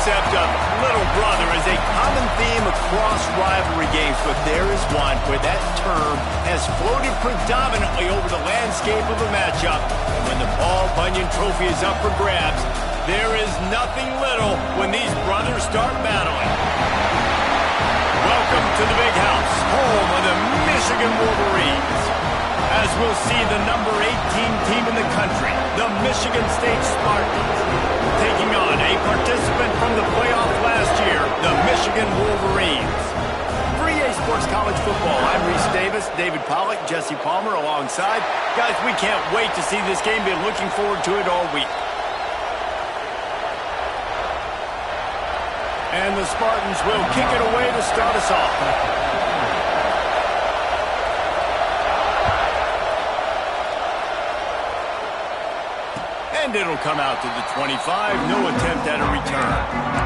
concept of little brother is a common theme across rivalry games, but there is one where that term has floated predominantly over the landscape of a matchup. And when the Paul Bunyan Trophy is up for grabs, there is nothing little when these brothers start battling. Welcome to the Big House, home of the Michigan Wolverines. As we'll see the number 18 team in the country, the Michigan State Spartans, taking on a participant from the playoff last year, the Michigan Wolverines. For EA Sports College Football, I'm Reese Davis, David Pollack, Jesse Palmer alongside. Guys, we can't wait to see this game. Been looking forward to it all week. And the Spartans will kick it away to start us off. And it'll come out to the 25. No attempt at a return.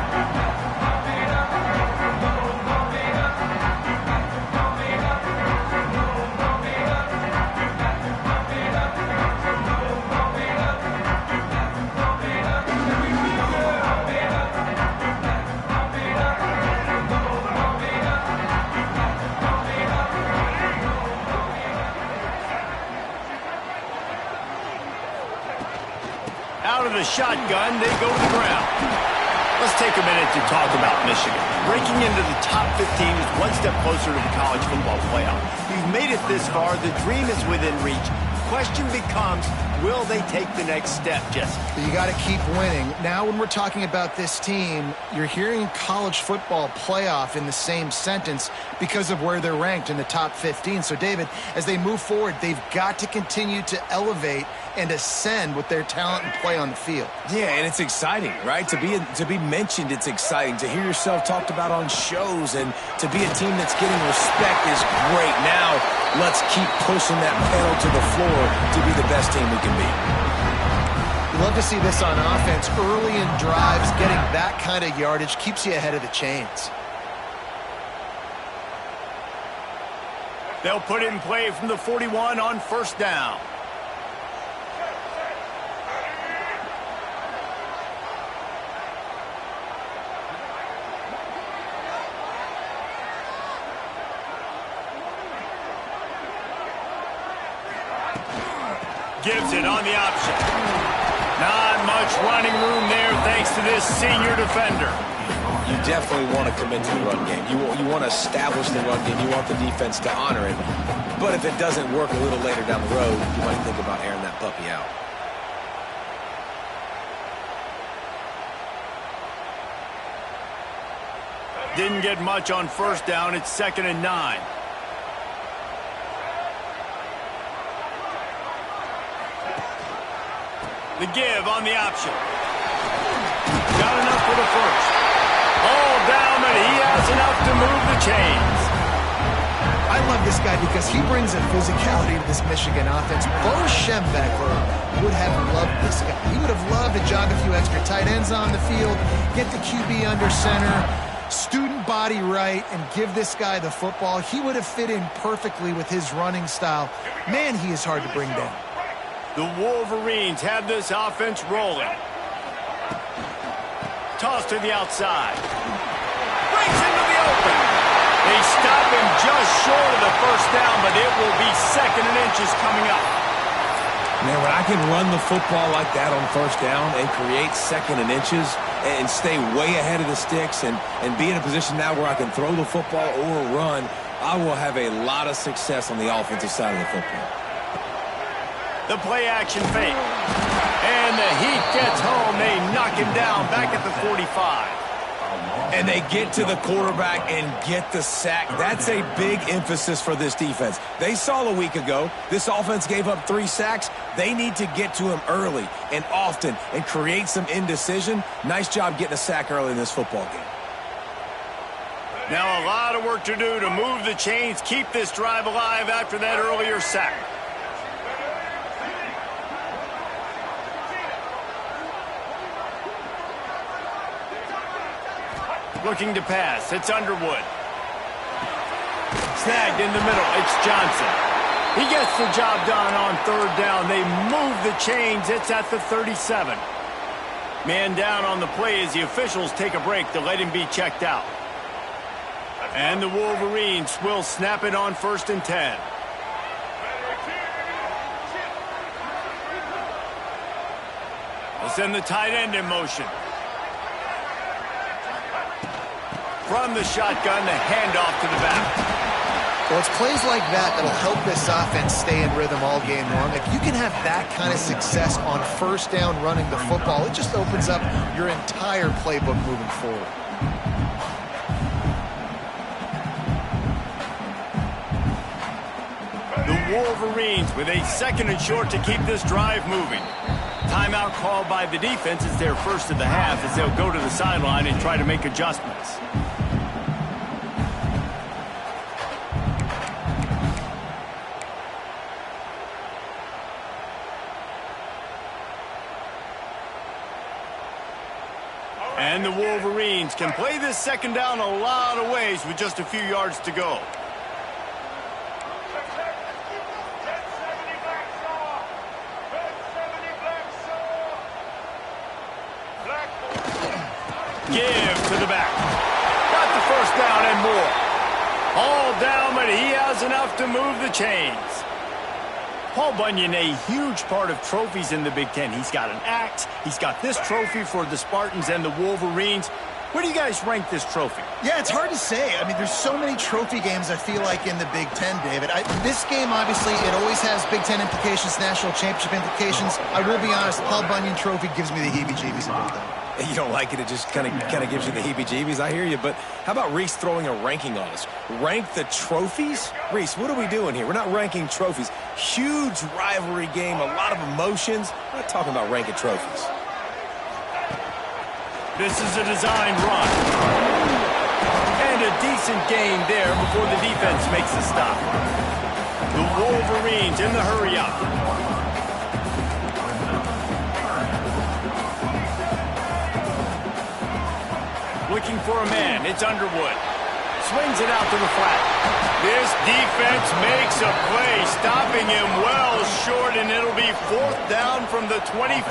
Out of the shotgun, they go to the ground. Let's take a minute to talk about Michigan. Breaking into the top 15 is one step closer to the college football playoff. You've made it this far. The dream is within reach. Question becomes, will they take the next step, Jesse? You got to keep winning. Now when we're talking about this team, you're hearing college football playoff in the same sentence because of where they're ranked in the top 15. So, David, as they move forward, they've got to continue to elevate and ascend with their talent and play on the field. Yeah, and it's exciting, right? To be mentioned, it's exciting. To hear yourself talked about on shows and to be a team that's getting respect is great. Now, let's keep pushing that pedal to the floor to be the best team we can be. You love to see this on offense. Early in drives, getting that kind of yardage keeps you ahead of the chains. They'll put it in play from the 41 on first down. Gives it on the option. Not much running room there thanks to this senior defender. You definitely want to commit to the run game. You want to establish the run game. You want the defense to honor it. But if it doesn't work a little later down the road, you might think about airing that puppy out. Didn't get much on first down. It's 2nd and 9. The give on the option. Got enough for the first. All down, but he has enough to move the chains. I love this guy because he brings a physicality to this Michigan offense. Bo Schembechler would have loved this guy. He would have loved to jog a few extra tight ends on the field, get the QB under center, student body right, and give this guy the football. He would have fit in perfectly with his running style. Man, he is hard to bring down. The Wolverines have this offense rolling. Toss to the outside. Breaks into the open. They stop him just short of the first down, but it will be 2nd and inches coming up. Man, when I can run the football like that on first down and create 2nd and inches and stay way ahead of the sticks and be in a position now where I can throw the football or run, I will have a lot of success on the offensive side of the football. The play-action fake. And the Heat gets home. They knock him down back at the 45. And they get to the quarterback and get the sack. That's a big emphasis for this defense. They saw a week ago, this offense gave up 3 sacks. They need to get to him early and often and create some indecision. Nice job getting a sack early in this football game. Now a lot of work to do to move the chains, keep this drive alive after that earlier sack. Looking to pass. It's Underwood. Snagged in the middle. It's Johnson. He gets the job done on 3rd down. They move the chains. It's at the 37. Man down on the play as the officials take a break to let him be checked out. And the Wolverines will snap it on 1st and 10. They'll send the tight end in motion. From the shotgun, the handoff to the back. Well, it's plays like that that'll help this offense stay in rhythm all game long. If you can have that kind of success on 1st down running the football, it just opens up your entire playbook moving forward. The Wolverines with a 2nd and short to keep this drive moving. Timeout called by the defense. It's their first of the half as they'll go to the sideline and try to make adjustments. And the Wolverines can play this 2nd down a lot of ways with just a few yards to go. Give to the back. Got the 1st down and more. All down, but he has enough to move the chains. Paul Bunyan, a huge part of trophies in the Big Ten. He's got an axe. He's got this trophy for the Spartans and the Wolverines. Where do you guys rank this trophy? Yeah, it's hard to say. I mean, there's so many trophy games, I feel like, in the Big Ten, David. This game, obviously, it always has Big Ten implications, national championship implications. I will be honest, Paul Bunyan trophy gives me the heebie-jeebies about that. You don't like it, it just kind of gives you the heebie-jeebies. I hear you, but how about Reese throwing a ranking on us? Rank the trophies? Reese, what are we doing here? We're not ranking trophies. Huge rivalry game, a lot of emotions. We're not talking about ranking trophies. This is a designed run. And a decent gain there before the defense makes a stop. The Wolverines in the hurry-up. Looking for a man. It's Underwood. Swings it out to the flat. This defense makes a play, stopping him well short, and it'll be 4th down from the 24.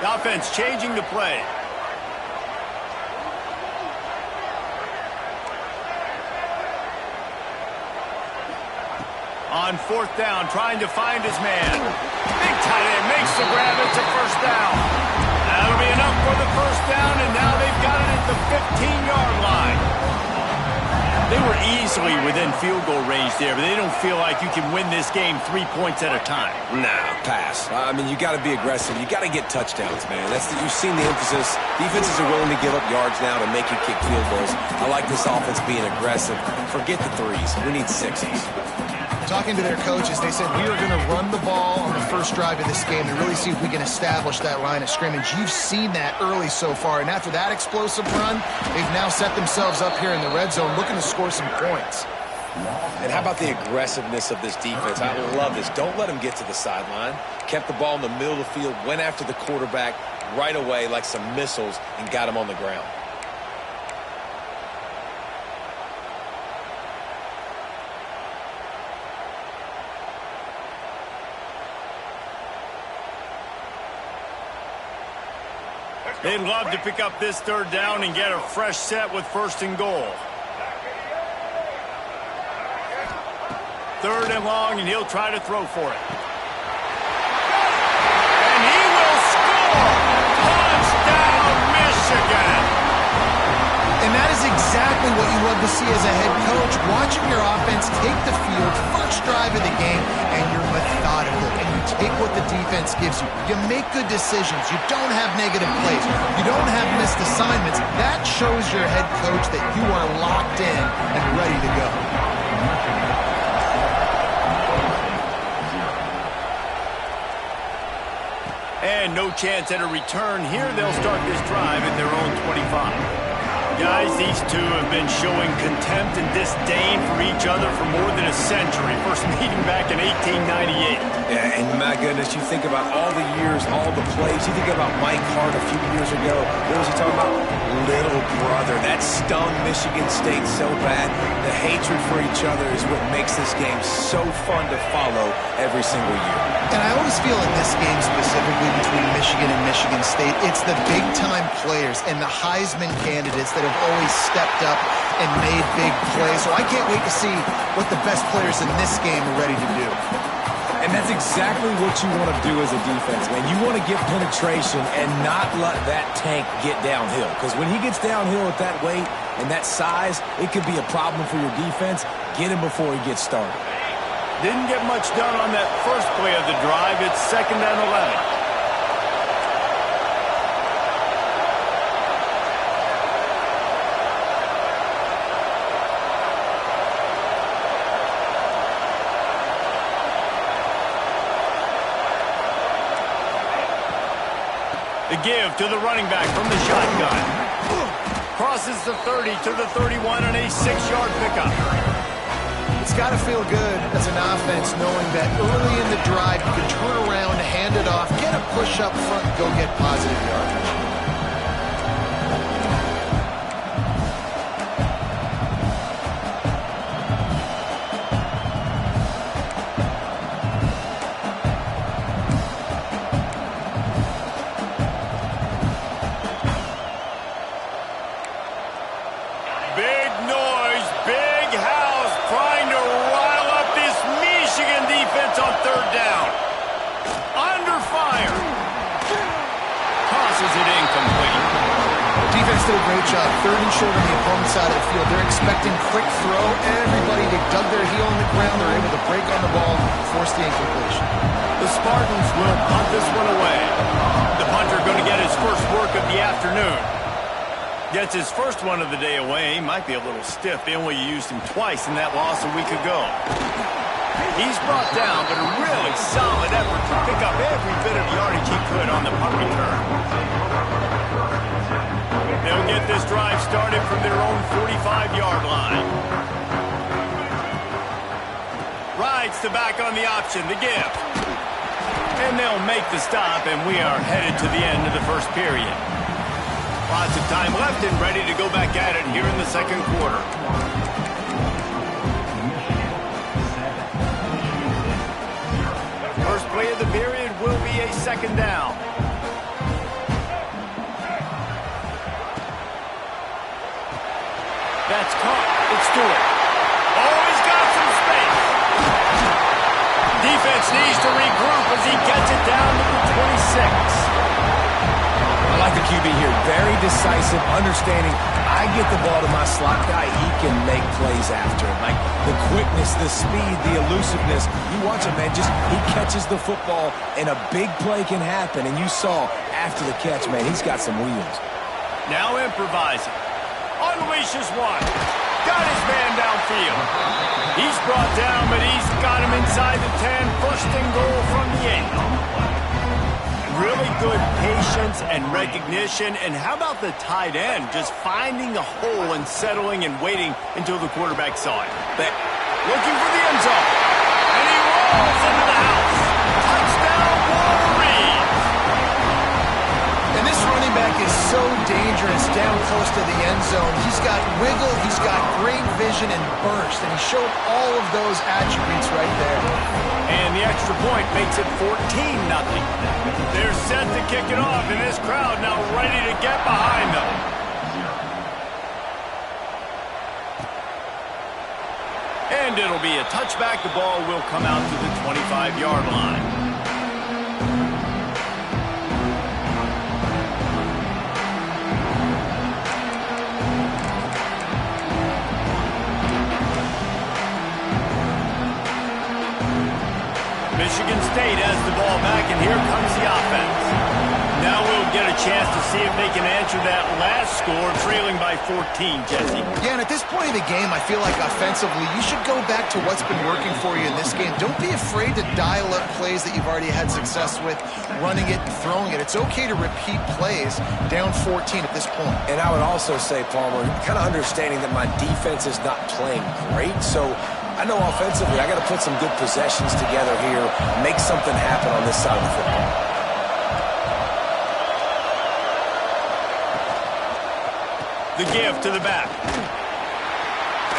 The offense changing the play. On 4th down, trying to find his man. Big tight end makes the grab. It's a 1st down. That'll be enough for the 1st down, and now they've got it at the 15-yard line. They were easily within field goal range there, but they don't feel like you can win this game 3 points at a time. Nah, pass. I mean, you got to be aggressive. You got to get touchdowns, man. You've seen the emphasis. Defenses are willing to give up yards now to make you kick field goals. I like this offense being aggressive. Forget the 3s. We need 6s. Talking to their coaches, they said, we are going to run the ball on the first drive of this game and really see if we can establish that line of scrimmage. You've seen that early so far, and after that explosive run, they've now set themselves up here in the red zone looking to score some points. And how about the aggressiveness of this defense? I love this. Don't let them get to the sideline. Kept the ball in the middle of the field, went after the quarterback right away like some missiles, and got him on the ground. They'd love to pick up this 3rd down and get a fresh set with 1st and goal. 3rd and long, and he'll try to throw for it. And he will score! Touchdown, Michigan! And that is exactly what you love to see as a head coach, watching your offense take the field, first drive of the game, and you're methodical, and you take what the defense gives you. You make good decisions. You don't have negative plays. You don't have missed assignments. That shows your head coach that you are locked in and ready to go. And no chance at a return here. They'll start this drive at their own 25. Guys, these two have been showing contempt and disdain for each other for more than a century. First meeting back in 1898. Yeah, and my goodness, you think about all the years, all the plays. You think about Mike Hart a few years ago. What was he talking about? Little brother. That stung Michigan State so bad. The hatred for each other is what makes this game so fun to follow every single year. And I always feel in this game specifically between Michigan and Michigan State, it's the big-time players and the Heisman candidates that have always stepped up and made big plays. So I can't wait to see what the best players in this game are ready to do. And that's exactly what you want to do as a defense, man. You want to get penetration and not let that tank get downhill. Because when he gets downhill at that weight and that size, it could be a problem for your defense. Get him before he gets started. Didn't get much done on that first play of the drive. It's 2nd and 11. The give to the running back from the shotgun. Crosses the 30 to the 31 on a 6-yard pickup. It's got to feel good as an offense knowing that early in the drive you can turn around, hand it off, get a push up front, and go get positive yardage. Big noise, big house, trying to rile up this Michigan defense on 3rd down. Under fire. Tosses it incomplete. Defense did a great job. 3rd and short on the opponent's side of the field. They're expecting quick throw. Everybody, they dug their heel in the ground. They're able to break on the ball, force the incompletion. The Spartans will punt this one away. The punter going to get his first work of the afternoon. Gets his first one of the day away. He might be a little stiff. They only used him twice in that loss a week ago. He's brought down, but a really solid effort to pick up every bit of yardage he could on the punt return. They'll get this drive started from their own 45-yard line. Rides the back on the option, the give. And they'll make the stop, and we are headed to the end of the first period. Lots of time left and ready to go back at it here in the 2nd quarter. First play of the period will be a 2nd down. That's caught. It's Stewart. Oh, he's got some space. Defense needs to regroup as he gets it down to the 26. I like the QB here. Very decisive, understanding. I get the ball to my slot guy. He can make plays after it. Like the quickness, the speed, the elusiveness. You watch him, man. Just he catches the football, and a big play can happen. And you saw after the catch, man, he's got some wheels. Now improvising. Unleashes one. Got his man downfield. He's brought down, but he's got him inside the 10. First and goal from the 8. Really good patience and recognition. And how about the tight end just finding a hole and settling and waiting until the quarterback saw it. But looking for the end zone. And he rolls into the house. Touchdown, Wolverines. And this running back is so dangerous down close to the end zone. He's got wiggle, he's got great vision and burst, and he showed all of those attributes right there. And the extra point makes it 14-0. They're set to kick it off, and this crowd now ready to get behind them. And it'll be a touchback. The ball will come out to the 25-yard line. Michigan State has the ball back, and here comes the offense. Now we'll get a chance to see if they can answer that last score, trailing by 14, Jesse. Yeah, and at this point in the game, I feel like offensively, you should go back to what's been working for you in this game. Don't be afraid to dial up plays that you've already had success with, running it and throwing it. It's okay to repeat plays down 14 at this point. And I would also say, Palmer, kind of understanding that my defense is not playing great, so I know offensively I got to put some good possessions together here, make something happen on this side of the football. The give to the back.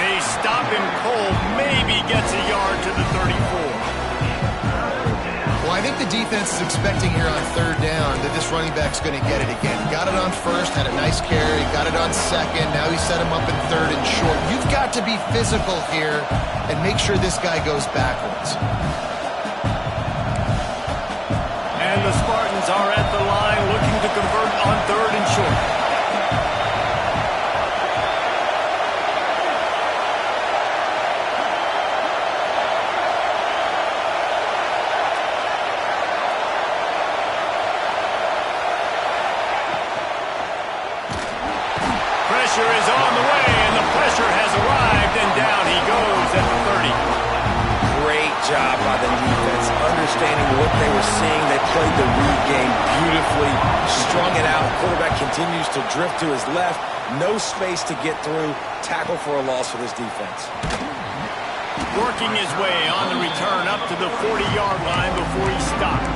They stop him cold, maybe gets a yard to the 34. Well, I think the defense is expecting here on third down that this running back's going to get it again. Got it on first, had a nice carry, got it on second. Now he set him up in third and short. You've got to be physical here and make sure this guy goes backwards. And the Spartans are at the line looking to convert on third and short. Pressure is on the way, and the pressure has arrived, and down he goes at the 30. Great job by the defense, understanding what they were seeing. They played the read game beautifully, strung it out. The quarterback continues to drift to his left. No space to get through. Tackle for a loss for this defense. Working his way on the return up to the 40-yard line before he stopped.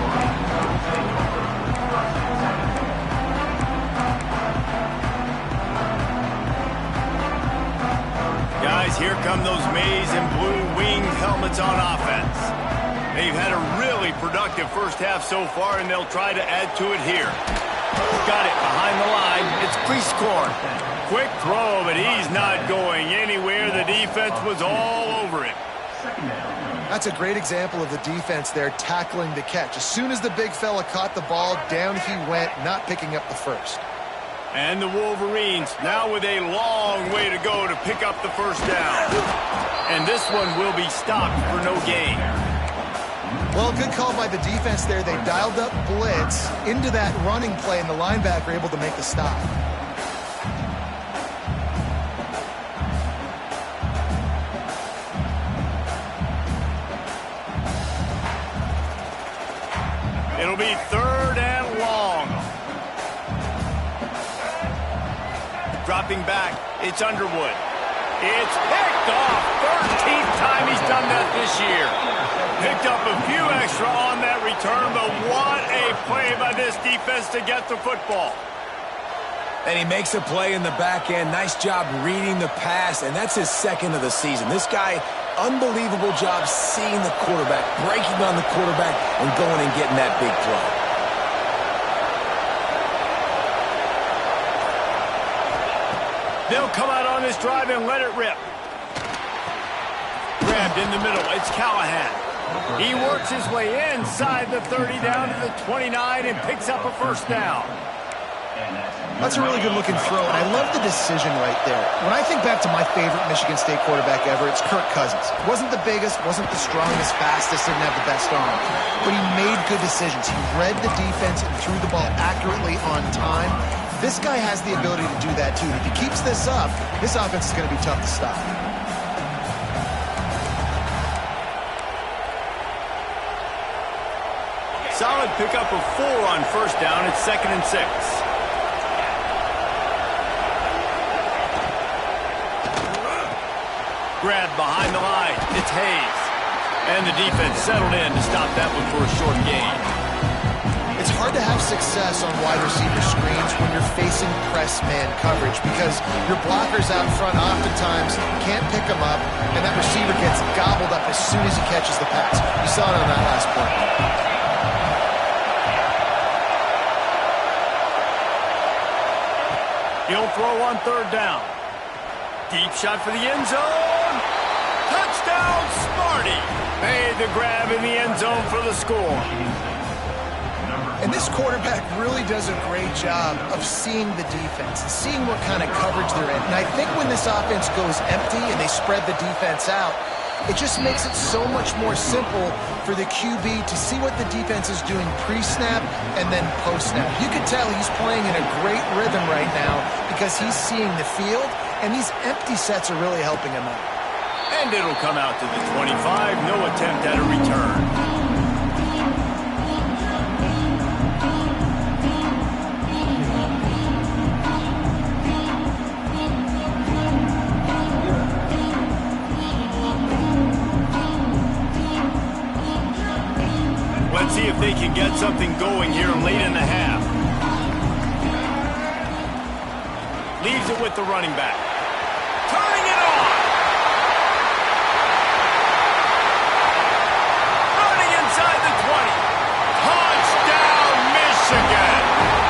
Guys, here come those maize and blue winged helmets on offense. They've had a really productive first half so far, and they'll try to add to it here. Got it behind the line. It's Chris Corn. Quick throw, but he's not going anywhere. The defense was all over him. That's a great example of the defense there tackling the catch. As soon as the big fella caught the ball, down he went, not picking up the first. And the Wolverines now with a long way to go to pick up the first down. And this one will be stopped for no gain. Well, good call by the defense there. They dialed up blitz into that running play, and the linebacker able to make the stop. It'll be third and long. Dropping back, it's Underwood. It's picked off. 13th time he's done that this year. Picked up a few extra on that return, but what a play by this defense to get the football. And he makes a play in the back end. Nice job reading the pass, and that's his second of the season. This guy, unbelievable job seeing the quarterback, breaking on the quarterback, and going and getting that big play. They'll come out on this drive and let it rip. Grabbed in the middle. It's Callahan. He works his way inside the 30 down to the 29 and picks up a first down. That's a really good-looking throw, and I love the decision right there. When I think back to my favorite Michigan State quarterback ever, it's Kirk Cousins. Wasn't the biggest, wasn't the strongest, fastest, didn't have the best arm, but he made good decisions. He read the defense and threw the ball accurately on time. This guy has the ability to do that, too. If he keeps this up, this offense is going to be tough to stop. Solid pickup of 4 on first down. It's 2nd and 6. Grabbed behind the line. It's Hayes. And the defense settled in to stop that one for a short gain. It's hard to have success on wide receiver screens when you're facing press man coverage because your blockers out front oftentimes can't pick them up, and that receiver gets gobbled up as soon as he catches the pass. You saw it on that last play. He'll throw on third down. Deep shot for the end zone. Touchdown, Sparty. Made the grab in the end zone for the score. And this quarterback really does a great job of seeing the defense and seeing what kind of coverage they're in. And I think when this offense goes empty and they spread the defense out, it just makes it so much more simple for the QB to see what the defense is doing pre-snap and then post-snap. You can tell he's playing in a great rhythm right now because he's seeing the field, and these empty sets are really helping him out. And it'll come out to the 25. No attempt at a return. Let's see if they can get something going here late in the half. Leaves it with the running back. Turning it on! Running inside the 20. Touchdown, Michigan!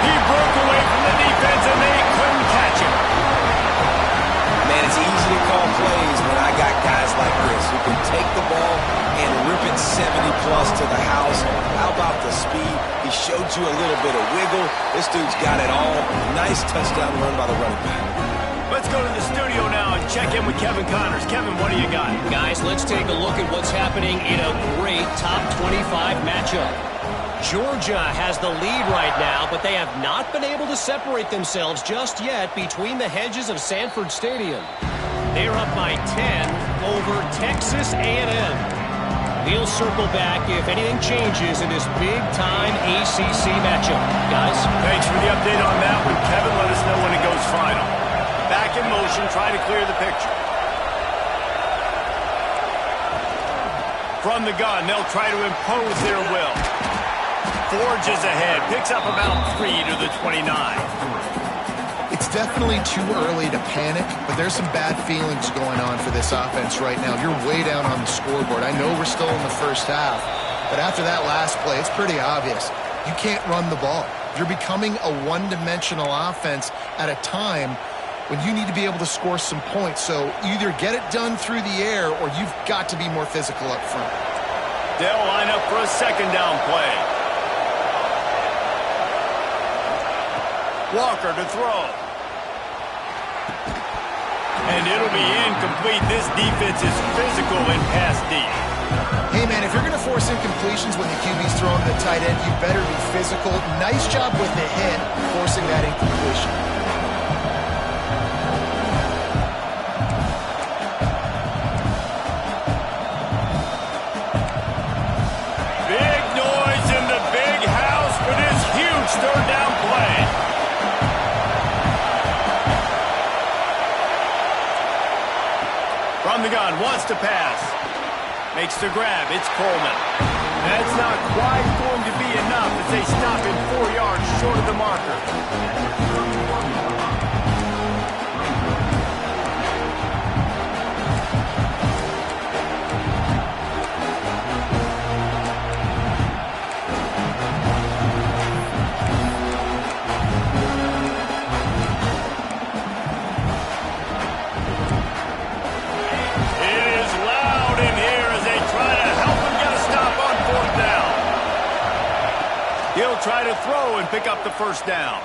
He broke away from the defense and they couldn't catch him. Man, it's easy to call plays when I got guys like this who can take the ball and rip it 70-plus to the house. How about the speed? He showed you a little bit of wiggle. This dude's got it all. Nice touchdown run by the running back. Let's go to the studio now and check in with Kevin Connors. Kevin, what do you got? Guys, let's take a look at what's happening in a great top 25 matchup. Georgia has the lead right now, but they have not been able to separate themselves just yet between the hedges of Sanford Stadium. They're up by 10 over Texas A&M. We'll circle back if anything changes in this big-time ACC matchup. Guys? Thanks for the update on that one, Kevin. Let us know when it goes final. Back in motion, try to clear the picture. From the gun, they'll try to impose their will. Forges ahead, picks up about 3 to the 29. It's definitely too early to panic, but there's some bad feelings going on for this offense right now. You're way down on the scoreboard. I know we're still in the first half, but after that last play, it's pretty obvious. You can't run the ball. You're becoming a one-dimensional offense at a time when you need to be able to score some points. So either get it done through the air or you've got to be more physical up front. They'll line up for a second down play. Walker to throw. And it'll be incomplete. This defense is physical and pass deep. Hey, man, if you're going to force incompletions when the QB's throwing to the tight end, you better be physical. Nice job with the hit, forcing that incompletion. Big noise in the big house for this huge third down play. From the gun, wants to pass. Makes the grab, it's Coleman. That's not quite going to be enough as they stop him 4 yards short of the marker. He'll try to throw and pick up the first down.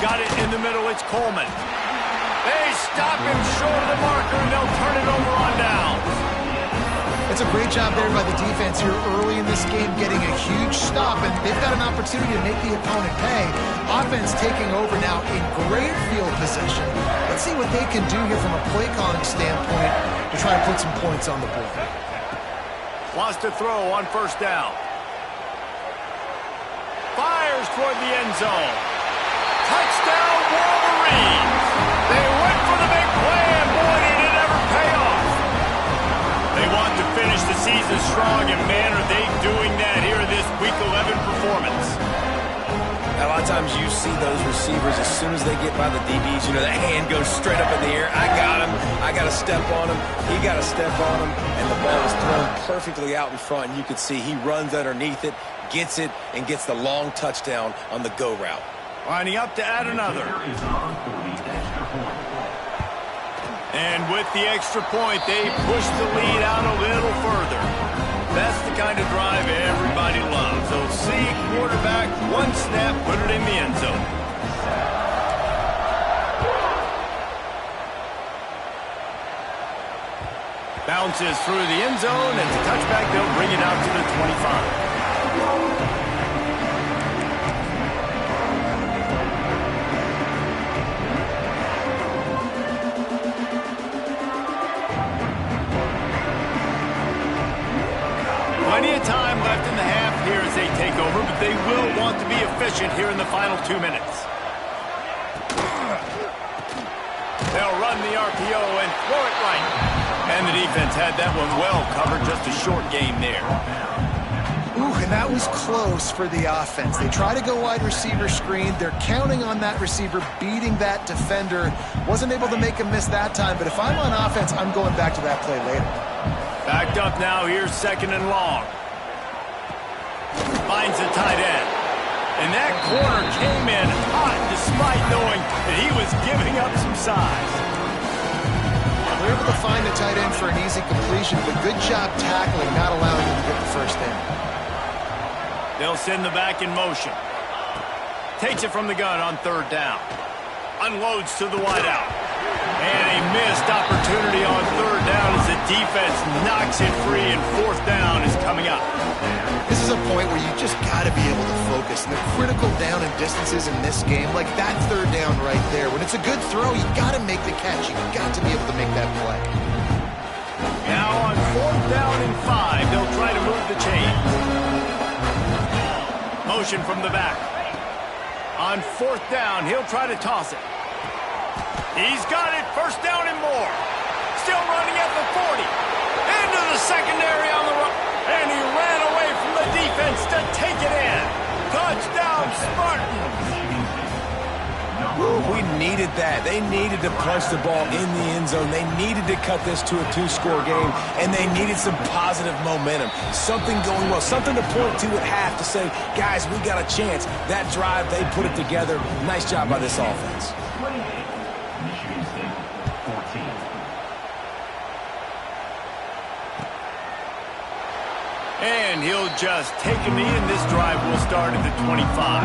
Got it in the middle, it's Coleman. They stop him short of the marker, and they'll turn it over on downs. It's a great job there by the defense here early in this game, getting a huge stop, and they've got an opportunity to make the opponent pay. Offense taking over now in great field position. Let's see what they can do here from a play calling standpoint to try to put some points on the board. Wants to throw on first down. Fires toward the end zone. Touchdown, Wolverines! They went for the big play, and boy, did it ever pay off. They want to finish the season strong, and man, are they doing that here in this Week 11 performance. A lot of times you see those receivers, as soon as they get by the DBs, you know, that hand goes straight up in the air. I got him. I got to step on him. He got to step on him, and the ball was thrown perfectly out in front, and you could see he runs underneath it, gets it, and gets the long touchdown on the go route. Lining up to add another. And with the extra point, they push the lead out a little further. That's the kind of drive everybody loves. So see quarterback, one snap, put it in the end zone. Bounces through the end zone. It's a touchback. They'll bring it out to the 25. Plenty of time left in the half here as they take over, but they will want to be efficient here in the final 2 minutes. They'll run the RPO and throw it right. And the defense had that one well covered, just a short game there. Ooh, and that was close for the offense. They try to go wide receiver screen. They're counting on that receiver beating that defender. Wasn't able to make a miss that time, but if I'm on offense, I'm going back to that play later. Backed up now, here's 2nd and long. Finds the tight end. And that corner came in hot despite knowing that he was giving up some size. They're able to find the tight end for an easy completion, but good job tackling, not allowing him to get the first down. They'll send the back in motion. Takes it from the gun on 3rd down. Unloads to the wideout. And a missed opportunity on 3rd down as the defense knocks it free, and 4th down is coming up. This is a point where you just got to be able to focus. And the critical down and distances in this game, like that 3rd down right there, when it's a good throw, you got to make the catch. You got to be able to make that play. Now on 4th down and 5, they'll try to move the chains. Motion from the back. On 4th down, he'll try to toss it. He's got it, 1st down and more. Still running at the 40. Into the secondary on the run. And he ran away from the defense to take it in. Touchdown, Spartans. We needed that. They needed to punch the ball in the end zone. They needed to cut this to a 2-score game, and they needed some positive momentum. Something going well, something to point to at half to say, guys, we got a chance. That drive, they put it together. Nice job by this offense. And he'll just take a knee, and this drive will start at the 25.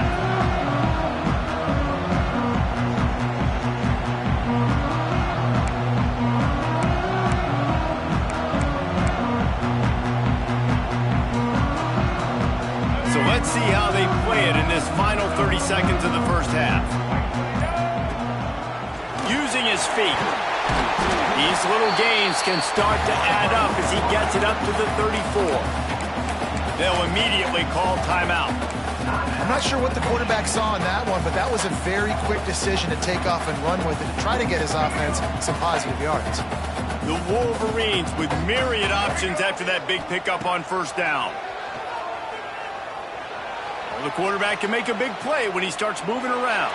So let's see how they play it in this final 30 seconds of the first half. Using his feet. These little gains can start to add up as he gets it up to the 34. They'll immediately call timeout. I'm not sure what the quarterback saw on that one, but that was a very quick decision to take off and run with it to try to get his offense some positive yards. The Wolverines with myriad options after that big pickup on 1st down. Well, the quarterback can make a big play when he starts moving around.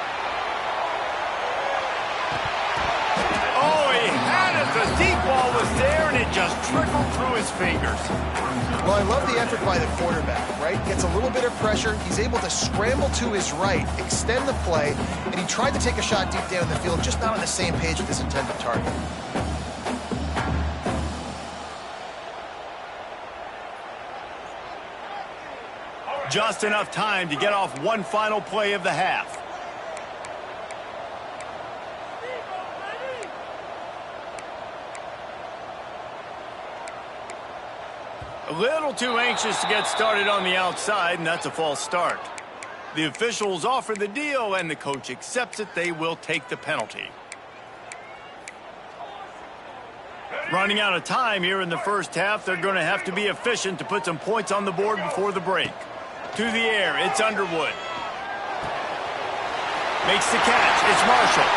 Oh, he had it. The deep ball was there, and it just trickled through his fingers. Well, I love the effort by the quarterback, right? Gets a little bit of pressure. He's able to scramble to his right, extend the play, and he tried to take a shot deep down the field, just not on the same page with his intended target. Just enough time to get off one final play of the half. A little too anxious to get started on the outside, and that's a false start. The officials offer the deal, and the coach accepts it. They will take the penalty. Running out of time here in the first half, they're going to have to be efficient to put some points on the board before the break. To the air, it's Underwood. Makes the catch, it's Marshall.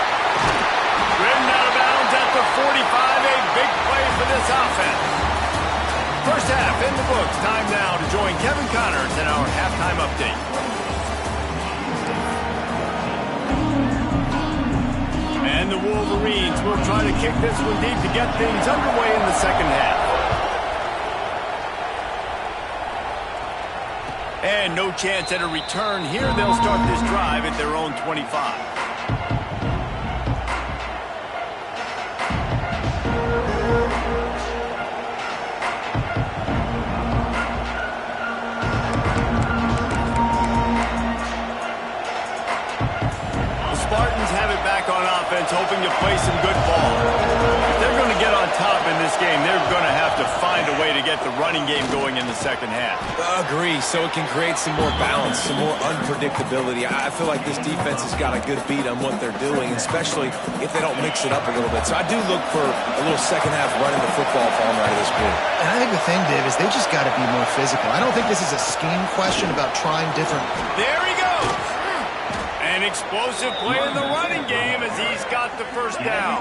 Ridden out of bounds at the 45, a big play for this offense. First half in the books. Time now to join Kevin Connors in our halftime update. And the Wolverines will try to kick this one deep to get things underway in the second half. And no chance at a return here. They'll start this drive at their own 25. Spartans have it back on offense, hoping to play some good ball. They're going to get on top in this game, they're going to have to find a way to get the running game going in the second half. Agree, so it can create some more balance, some more unpredictability. I feel like this defense has got a good beat on what they're doing, especially if they don't mix it up a little bit. So I do look for a little second half running the football form out of this group. And I think the thing, Dave, is they just got to be more physical. I don't think this is a scheme question about trying different. There he goes. An explosive play in the running game as he's got the first down.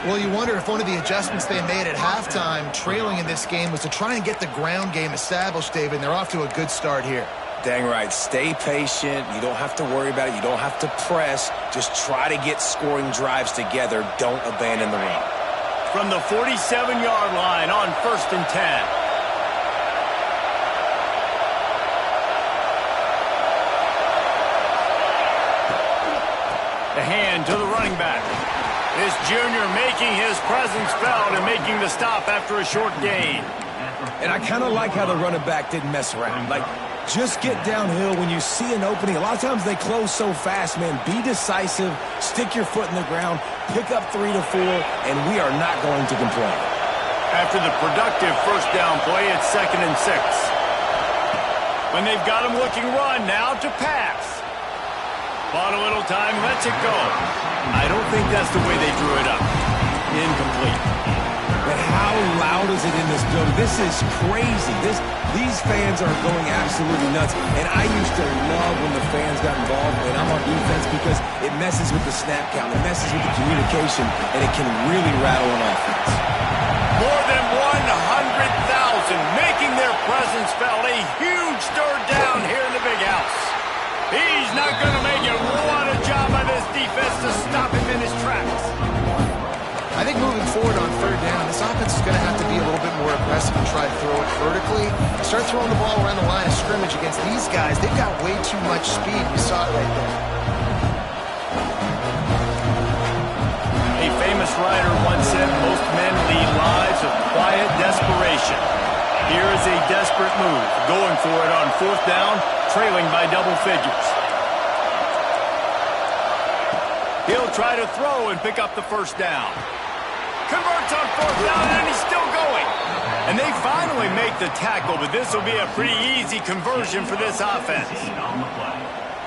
Well, you wonder if one of the adjustments they made at halftime, trailing in this game, was to try and get the ground game established, David, and they're off to a good start here. Dang right. Stay patient. You don't have to worry about it. You don't have to press. Just try to get scoring drives together. Don't abandon the run. From the 47-yard line on 1st and 10. The hand to the running back. This junior making his presence felt and making the stop after a short gain. And I kind of like how the running back didn't mess around. Like, just get downhill when you see an opening. A lot of times they close so fast, man. Be decisive, stick your foot in the ground, pick up 3 to 4, and we are not going to complain. After the productive first down play, it's 2nd and 6. When they've got him looking run, now to pass. Bought a little time, lets it go. I don't think that's the way they drew it up. Incomplete. But how loud is it in this building? This is crazy. These fans are going absolutely nuts. And I used to love when the fans got involved when I'm on defense because it messes with the snap count, it messes with the communication, and it can really rattle an offense. More than 100,000 making their presence felt. A huge third down here in the big house. He's not going to make it. What a job by this defense to stop him in his tracks. I think moving forward on 3rd down, this offense is going to have to be a little bit more aggressive and try to throw it vertically. Start throwing the ball around the line of scrimmage against these guys. They've got way too much speed. You saw it right there. A famous writer once said, most men lead lives of quiet desperation. Here is a desperate move, going for it on 4th down, trailing by double figures. He'll try to throw and pick up the first down. Converts on 4th down, and he's still going. And they finally make the tackle, but this will be a pretty easy conversion for this offense.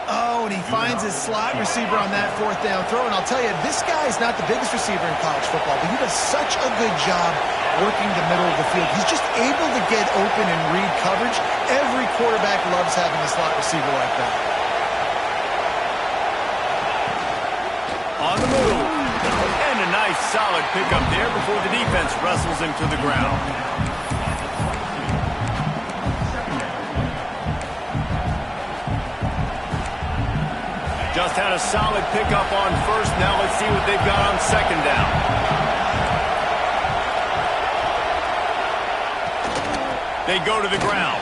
Oh, and he finds his slot receiver on that 4th down throw. And I'll tell you, this guy is not the biggest receiver in college football, but he does such a good job working the middle of the field. He's just able to get open and read coverage. Every quarterback loves having a slot receiver like that. On the move. And a nice solid pickup there before the defense wrestles him to the ground. Just had a solid pickup on 1st. Now let's see what they've got on 2nd down. They go to the ground.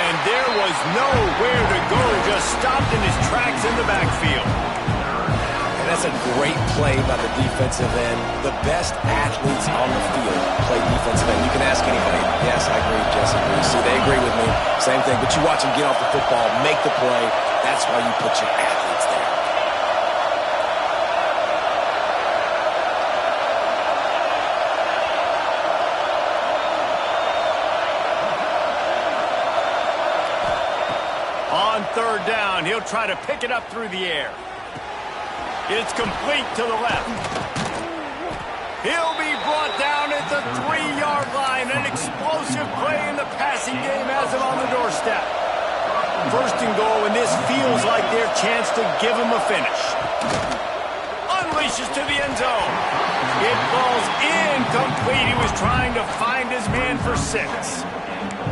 And there was nowhere to go. Just stopped in his tracks in the backfield. And that's a great play by the defensive end. The best athletes on the field play defensive end. You can ask anybody. Yes, I agree. Jesse agrees. See, they agree with me. Same thing. But you watch them get off the football, make the play. That's why you put your athletes there. On 3rd down, he'll try to pick it up through the air. It's complete to the left. He'll be brought down at the 3-yard line. An explosive play in the passing game has him on the doorstep. 1st and goal, and this feels like their chance to give him a finish. Unleashes to the end zone. It falls incomplete. He was trying to find his man for 6.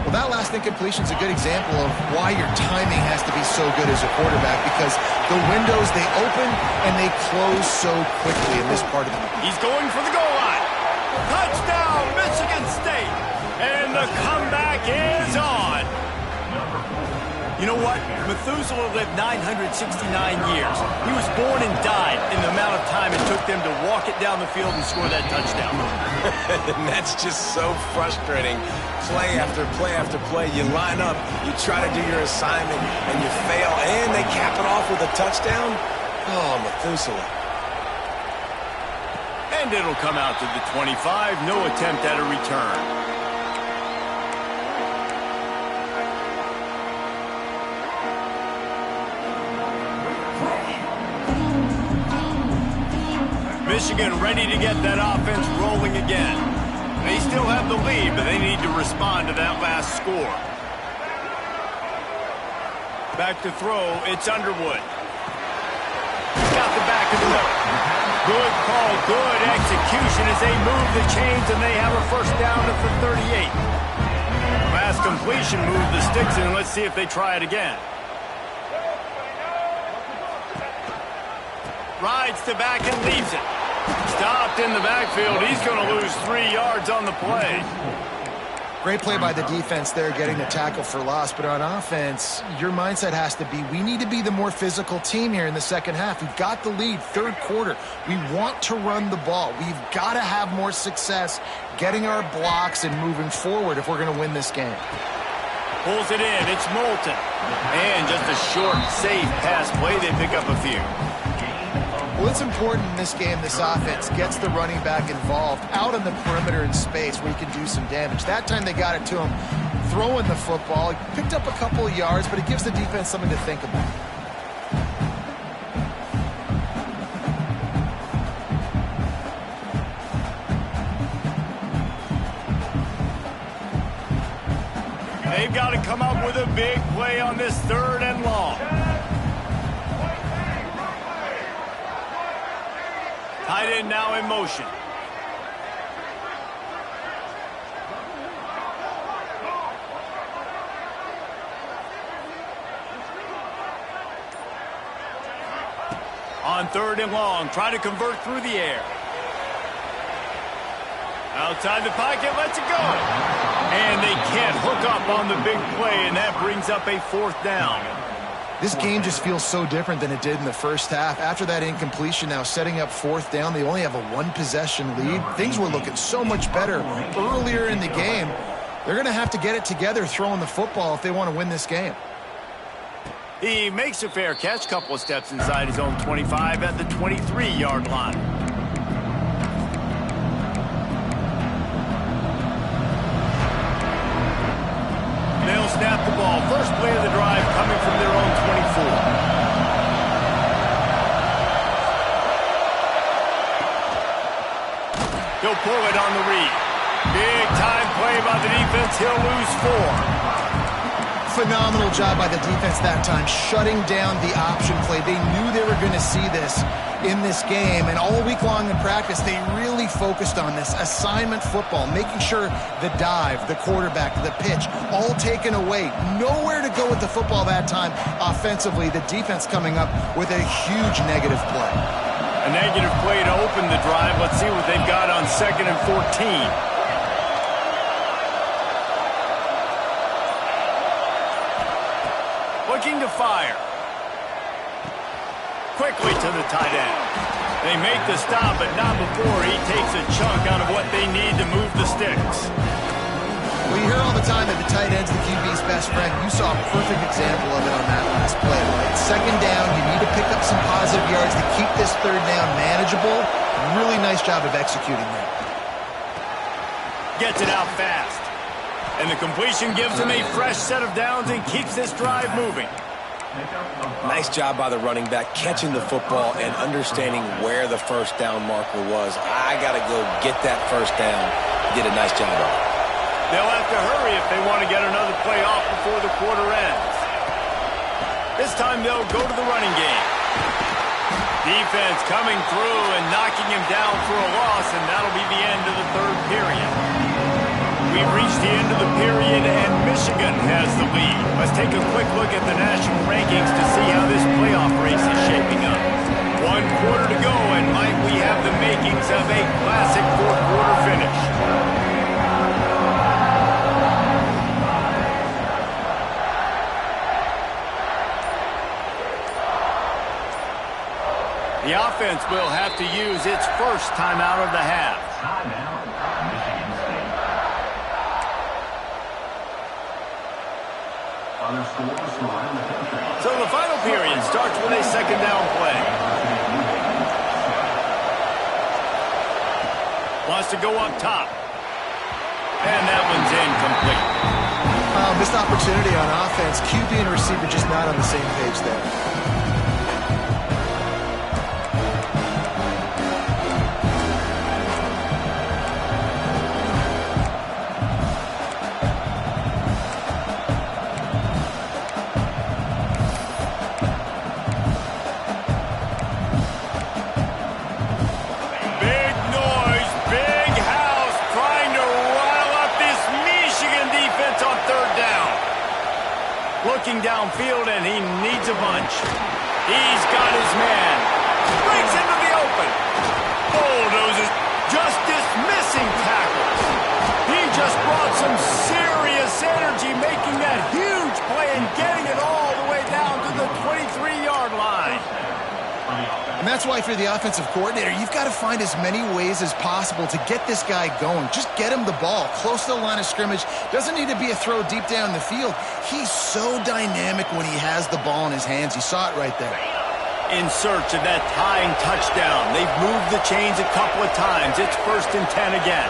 Well, that last incompletion is a good example of why your timing has to be so good as a quarterback, because the windows, they open and they close so quickly in this part of the game. He's going for the goal line. Touchdown, Michigan State. And the comeback is on. You know what? Methuselah lived 969 years. He was born and died in the amount of time it took them to walk it down the field and score that touchdown. And that's just so frustrating. Play after play after play. You line up, you try to do your assignment, and you fail, and they cap it off with a touchdown. Oh, Methuselah. And it'll come out to the 25. No attempt at a return. Michigan ready to get that offense rolling again. They still have the lead, but they need to respond to that last score. Back to throw, it's Underwood. Got the back of the net. Good call, good execution as they move the chains, and they have a first down at the 38. Last completion moved the sticks in. Let's see if they try it again. Rides to back and leaves it. Stopped in the backfield. He's going to lose 3 yards on the play. Great play by the defense there, getting the tackle for loss. But on offense, your mindset has to be, we need to be the more physical team here in the second half. We've got the lead, third quarter. We want to run the ball. We've got to have more success getting our blocks and moving forward if we're going to win this game. Pulls it in. It's Moulton. And just a short, safe pass play. They pick up a few. Well, it's important in this game, this offense gets the running back involved out on the perimeter in space where he can do some damage. That time they got it to him throwing the football. He picked up a couple of yards, but it gives the defense something to think about. They've got to come up with a big play on this 3rd and long. Tight end now in motion. On 3rd and long, try to convert through the air. Outside the pocket, lets it go. And they can't hook up on the big play, and that brings up a 4th down. This game just feels so different than it did in the first half. After that incompletion, now setting up 4th down, they only have a 1-possession lead. Things were looking so much better earlier in the game. They're going to have to get it together throwing the football if they want to win this game. He makes a fair catch, couple of steps inside his own 25 at the 23-yard line. They'll snap the ball. First play of the drive coming from their own 24. He'll pull it on the read. Big time play by the defense. He'll lose 4. Phenomenal job by the defense that time, shutting down the option play. They knew they were going to see this in this game, and all week long in practice, they really focused on this assignment football, making sure the dive, the quarterback, the pitch, all taken away. Nowhere to go with the football that time offensively. The defense coming up with a huge negative play. A negative play to open the drive. Let's see what they've got on 2nd and 14. Looking to fire. Quickly to the tight end. They make the stop, but not before he takes a chunk out of what they need to move the sticks. Well, you hear all the time that the tight end's the QB's best friend. You saw a perfect example of it on that last play, right? 2nd down, you need to pick up some positive yards to keep this 3rd down manageable. Really nice job of executing that. Gets it out fast. And the completion gives them a fresh set of downs and keeps this drive moving. Nice job by the running back, catching the football and understanding where the first down marker was. I got to go get that first down. Did a nice job of it. They'll have to hurry if they want to get another play off before the quarter ends. This time they'll go to the running game. Defense coming through and knocking him down for a loss, and that'll be the end of the 3rd period. We've reached the end of the period, and Michigan has the lead. Let's take a quick look at the national rankings to see how this playoff race is shaping up. 1 quarter to go, and might we have the makings of a classic 4th quarter finish. The offense will have to use its first timeout of the half. So the final period starts with a 2nd down play. Wants to go up top. And that one's incomplete. Missed opportunity on offense. QB and receiver just not on the same page there. Looking downfield, and he needs a bunch. He's got his man. Brings into the open. Bulldozes, just dismissing tackles. He just brought some serious energy, making that huge play and getting it all the way down to the 23-yard line. And that's why, if you're the offensive coordinator, you've got to find as many ways as possible to get this guy going. Just get him the ball close to the line of scrimmage. Doesn't need to be a throw deep down the field. He's so dynamic when he has the ball in his hands. You saw it right there. In search of that tying touchdown. They've moved the chains a couple of times. It's 1st and 10 again.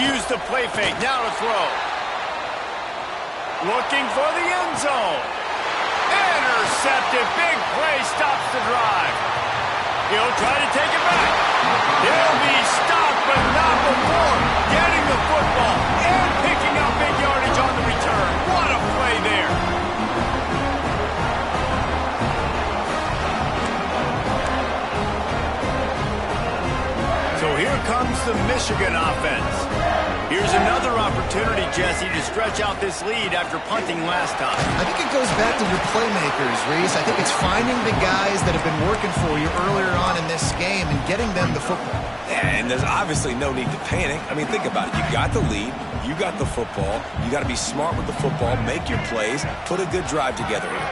Use the play fake. Now to throw. Looking for the end zone. Intercepted. Big play stops the drive. He'll try to take it back. He'll be stopped, but not before getting the football and picking up big yardage on the return. What a play there. So here comes the Michigan offense. Here's another opportunity, Jesse, to stretch out this lead after punting last time. I think it goes back to your playmakers, Reese. I think it's finding the guys that have been working for you earlier on in this game and getting them the football. Yeah, and there's obviously no need to panic. I mean, think about it. You got the lead. You got the football. You got to be smart with the football, make your plays, put a good drive together here.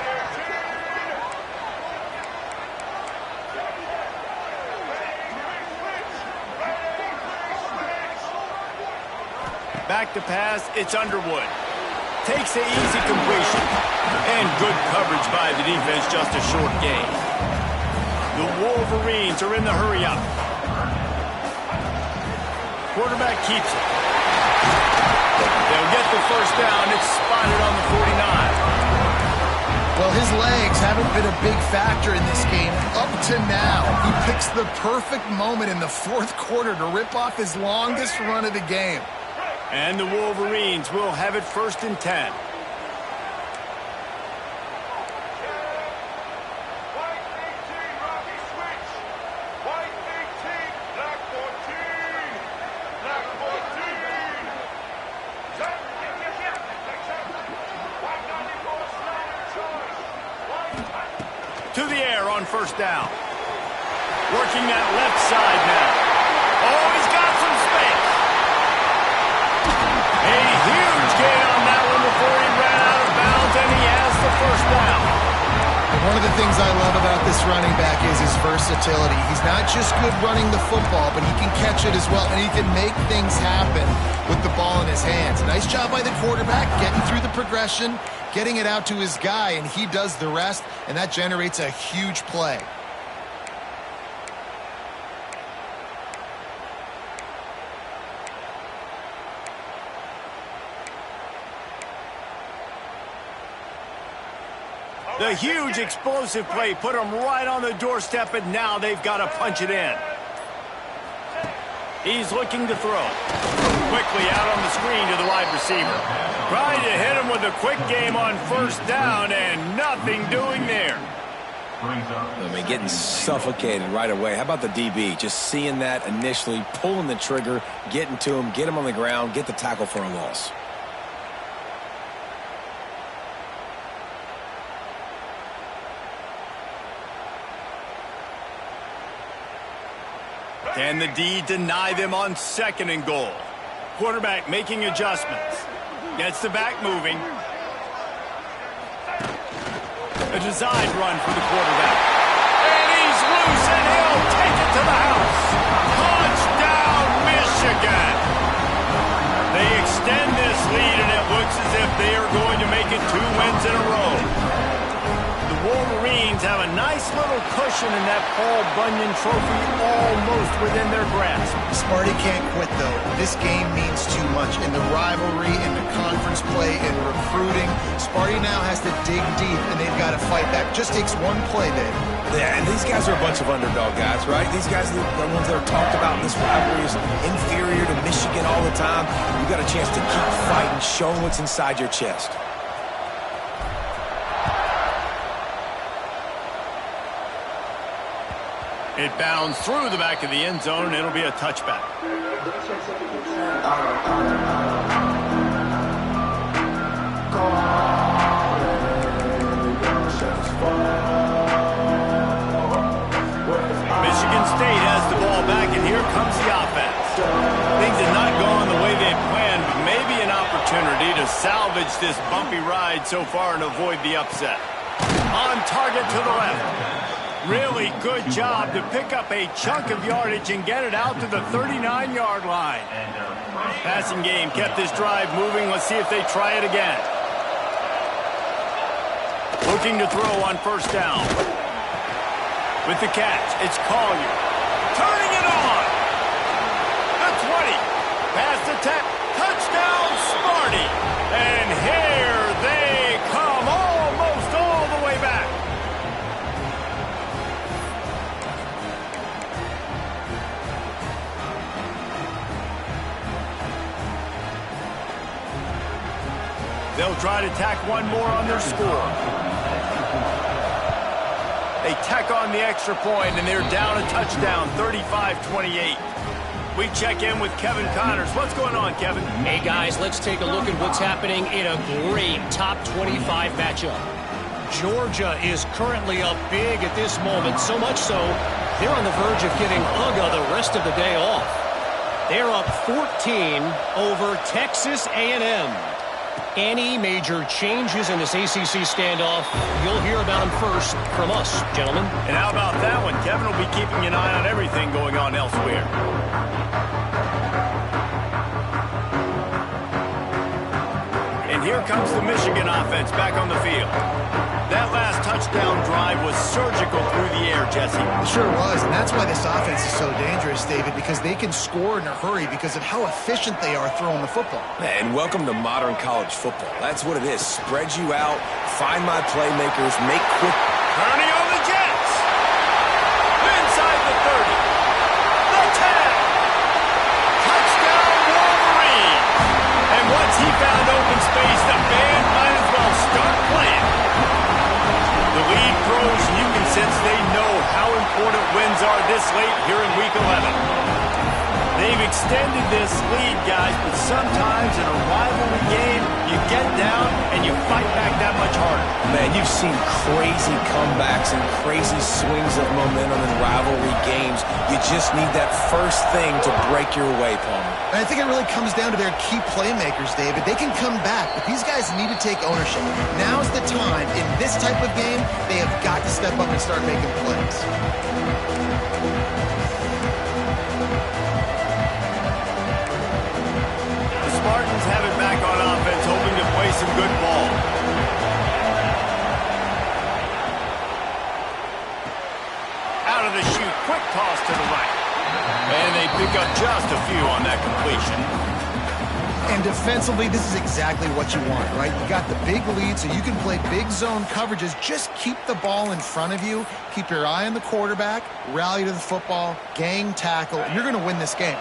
Back to pass, it's Underwood. Takes the easy completion. And good coverage by the defense, just a short gain. The Wolverines are in the hurry-up. Quarterback keeps it. They'll get the first down. It's spotted on the 49. Well, his legs haven't been a big factor in this game up to now. He picks the perfect moment in the 4th quarter to rip off his longest run of the game. And the Wolverines will have it 1st and 10. To the air on 1st down. Working that left side now. Oh, he's got some space. A huge gain on that one before he ran out of bounds, and he has the 1st down. And one of the things I love about this running back is his versatility. He's not just good running the football, but he can catch it as well, and he can make things happen with the ball in his hands. Nice job by the quarterback, getting through the progression, getting it out to his guy, and he does the rest, and that generates a huge play. The huge explosive play put them right on the doorstep, and now they've got to punch it in. He's looking to throw. Quickly out on the screen to the wide receiver. Trying to hit him with a quick game on 1st down, and nothing doing there. I mean, getting suffocated right away. How about the DB? Just seeing that initially, pulling the trigger, getting to him, get him on the ground, get the tackle for a loss. Can the D deny them on 2nd and goal? Quarterback making adjustments. Gets the back moving. A designed run for the quarterback. And he's loose, and he'll take it to the house. Touchdown, Michigan! They extend this lead, and it looks as if they are going to make it 2 wins in a row. The the Wolverines have a nice little cushion in that Paul Bunyan trophy almost within their grasp. Sparty can't quit, though. This game means too much. In the rivalry, in the conference play, in recruiting, Sparty now has to dig deep, and they've got to fight back. Just takes one play, Dave. Yeah, and these guys are a bunch of underdog guys, right? These guys are the ones that are talked about in this rivalry as inferior to Michigan all the time. You got a chance to keep fighting, showing what's inside your chest. It bounds through the back of the end zone, and it'll be a touchback. Michigan State has the ball back, and here comes the offense. Things have not gone the way they planned, but maybe an opportunity to salvage this bumpy ride so far and avoid the upset. On target to the left. Really good job to pick up a chunk of yardage and get it out to the 39-yard line. Passing game kept this drive moving. Let's see if they try it again. Looking to throw on first down. With the catch, it's Collier. Turning it on. The 20. Pass attack. Touchdown, Sparty. And here they come almost all the way back. They'll try to tack one more on their score. They tack on the extra point, and they're down a touchdown, 35-28. We check in with Kevin Connors. What's going on, Kevin? Hey, guys, let's take a look at what's happening in a great top 25 matchup. Georgia is currently up big at this moment, so much so they're on the verge of giving UGA the rest of the day off. They're up 14 over Texas A&M. Any major changes in this ACC standoff, you'll hear about them first from us, gentlemen. And how about that one? Kevin will be keeping an eye on everything going on elsewhere. And here comes the Michigan offense back on the field. That last touchdown drive was surgical through the air, Jesse. It sure was, and that's why this offense is so dangerous, David, because they can score in a hurry because of how efficient they are throwing the football. And welcome to modern college football. That's what it is. Spread you out, find my playmakers, make quick. Turning on the Jets. Inside the 30. The 10. Touchdown, Wolverine. And once he found open space, the band might as well start playing. The lead grows, and you can sense they know how important wins are this late here in Week 11. They've extended this lead, guys, but sometimes in a rivalry game, you get down and you fight back that much harder. Man, you've seen crazy comebacks and crazy swings of momentum in rivalry games. You just need that first thing to break your way, Palmer. And I think it really comes down to their key playmakers, David. They can come back, but these guys need to take ownership. Now's the time. In this type of game, they have got to step up and start making plays. Spartans have it back on offense, hoping to play some good ball. Out of the chute, quick toss to the right. And they pick up just a few on that completion. And defensively, this is exactly what you want, right? You got the big lead, so you can play big zone coverages. Just keep the ball in front of you. Keep your eye on the quarterback. Rally to the football. Gang tackle. And you're going to win this game.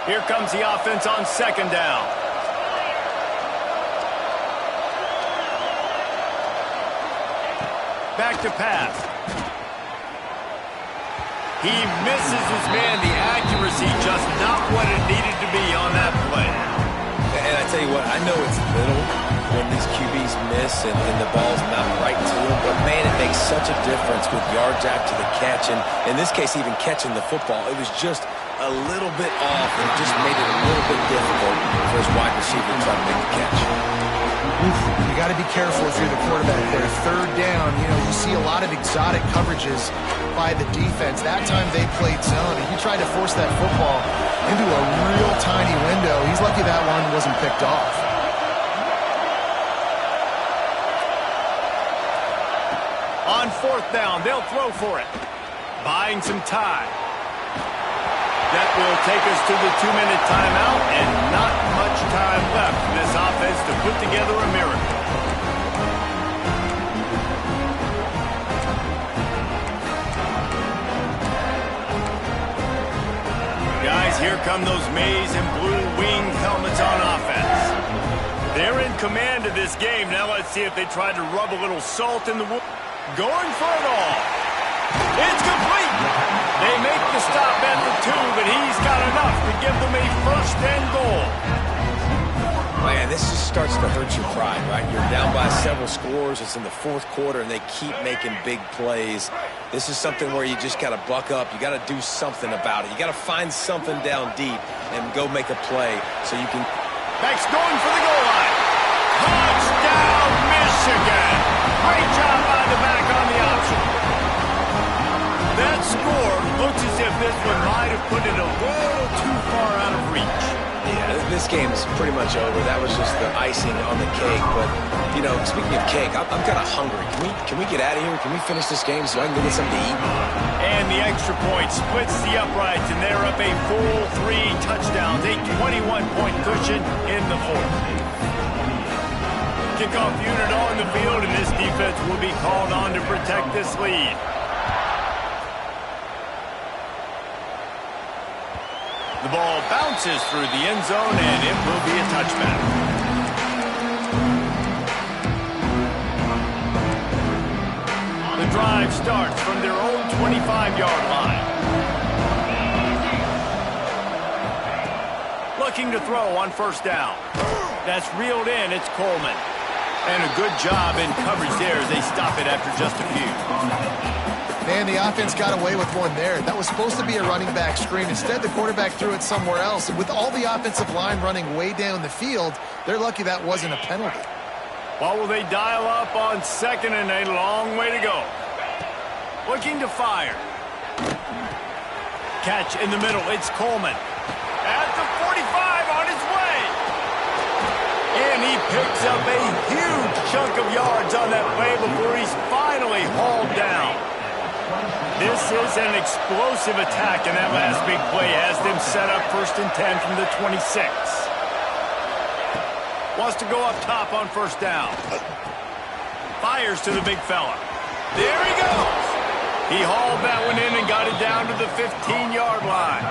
Here comes the offense on second down. Back to pass. He misses his man. The accuracy just not what it needed to be on that play. And I tell you what, I know it's little when these QBs miss and the ball's not right to them, but man, it makes such a difference with yards after the catch. And in this case, even catching the football, it was just a little bit off and just made it a little bit difficult for his wide receiver to try to make the catch. You got to be careful if you're the quarterback there. Third down, you see a lot of exotic coverages by the defense. That time they played zone, and he tried to force that football into a real tiny window. He's lucky that one wasn't picked off. On fourth down, they'll throw for it. Buying some time. That will take us to the 2-minute timeout, and not much time left for this offense to put together a miracle. Guys, here come those maize and blue winged helmets on offense. They're in command of this game. Now let's see if they try to rub a little salt in the wound. Going for it all. It's complete. They make the stop at the 2, but he's got enough to give them a first and goal. Man, this just starts to hurt your pride, right? You're down by several scores. It's in the fourth quarter, and they keep making big plays. This is something where you just got to buck up. You got to do something about it. You got to find something down deep and go make a play so you can. Beck's going for the goal line. Touchdown, Michigan. Great job by the back on the option. That score looks as if this one might have put it a little too far out of reach. Yeah, this game is pretty much over. That was just the icing on the cake. But, you know, speaking of cake, I'm kind of hungry. Can we get out of here? Can we finish this game so I can go get something to eat? And the extra point splits the uprights, and they're up a full 3 touchdowns, a 21-point cushion in the fourth. Kickoff unit on the field, and this defense will be called on to protect this lead. The ball bounces through the end zone, and it will be a touchback. The drive starts from their own 25-yard line. Looking to throw on first down. That's reeled in. It's Coleman. And a good job in coverage there as they stop it after just a few. Man, the offense got away with one there. That was supposed to be a running back screen. Instead, the quarterback threw it somewhere else. And with all the offensive line running way down the field, they're lucky that wasn't a penalty. Well, will they dial up on second and a long way to go? Looking to fire. Catch in the middle. It's Coleman. At the 45 on his way. And he picks up a huge chunk of yards on that play before he's finally hauled down. This is an explosive attack, and that last big play has them set up 1st and 10 from the 26. Wants to go up top on first down. Fires to the big fella. There he goes. He hauled that one in and got it down to the 15-yard line.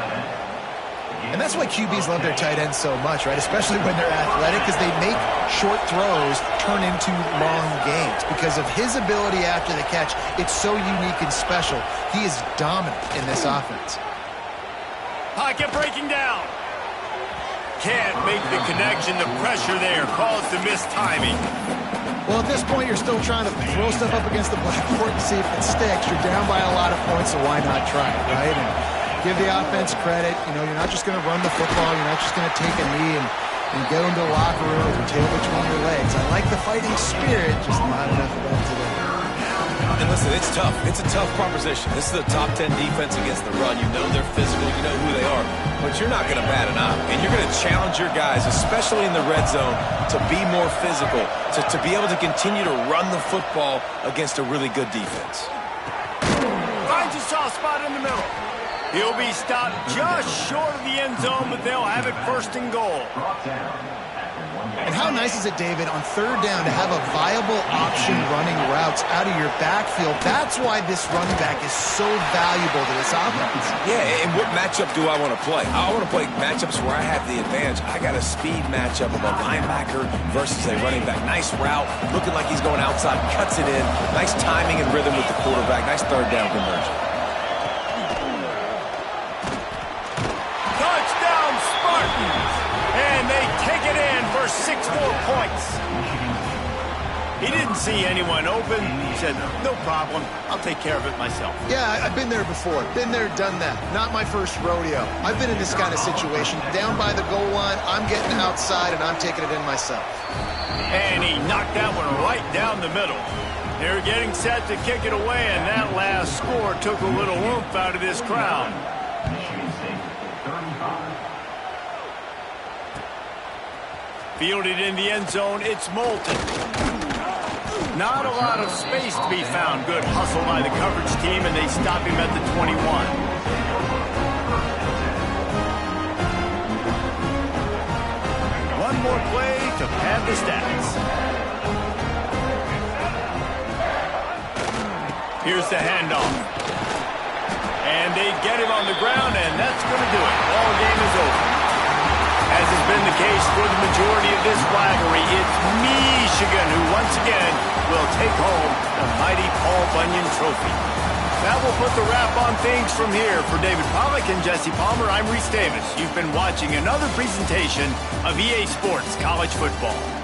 And that's why QBs love their tight ends so much, right? Especially when they're athletic, because they make short throws turn into long gains. Because of his ability after the catch, it's so unique and special. He is dominant in this offense. Pocket breaking down. Can't make the connection. The pressure there caused the missed timing. Well, at this point, you're still trying to throw stuff up against the blackboard and see if it sticks. You're down by a lot of points, so why not try it, right? And give the offense credit. You know, you're not just going to run the football. You're not just going to take a knee and go into the locker room with your tail between your legs. I like the fighting spirit, just not enough of that today. And listen, it's tough. It's a tough proposition. This is a top 10 defense against the run. You know they're physical. You know who they are. But you're not going to bat an eye. And you're going to challenge your guys, especially in the red zone, to be more physical, to be able to continue to run the football against a really good defense. Finds a soft spot in the middle. He'll be stopped just short of the end zone, but they'll have it 1st and goal. And how nice is it, David, on third down to have a viable option running routes out of your backfield? That's why this running back is so valuable to this offense. Yeah, and what matchup do I want to play? I want to play matchups where I have the advantage. I got a speed matchup of a linebacker versus a running back. Nice route, looking like he's going outside, cuts it in. Nice timing and rhythm with the quarterback. Nice third down conversion. Touchdown, Spartans! And they take it in for 6 more points. He didn't see anyone open. He said, no problem. I'll take care of it myself. Yeah, I've been there before. Been there, done that. Not my first rodeo. I've been in this kind of situation. Down by the goal line, I'm getting outside, and I'm taking it in myself. And he knocked that one right down the middle. They're getting set to kick it away, and that last score took a little oomph out of this crowd. Fielded in the end zone, it's Moulton. Not a lot of space to be found. Good hustle by the coverage team, and they stop him at the 21. One more play to pad the stats. Here's the handoff. And they get him on the ground, and that's going to do it. Ball game is over. As has been the case for the majority of this rivalry, it's Michigan who once again will take home the mighty Paul Bunyan Trophy. That will put the wrap on things from here. For David Pollack and Jesse Palmer, I'm Reese Davis. You've been watching another presentation of EA Sports College Football.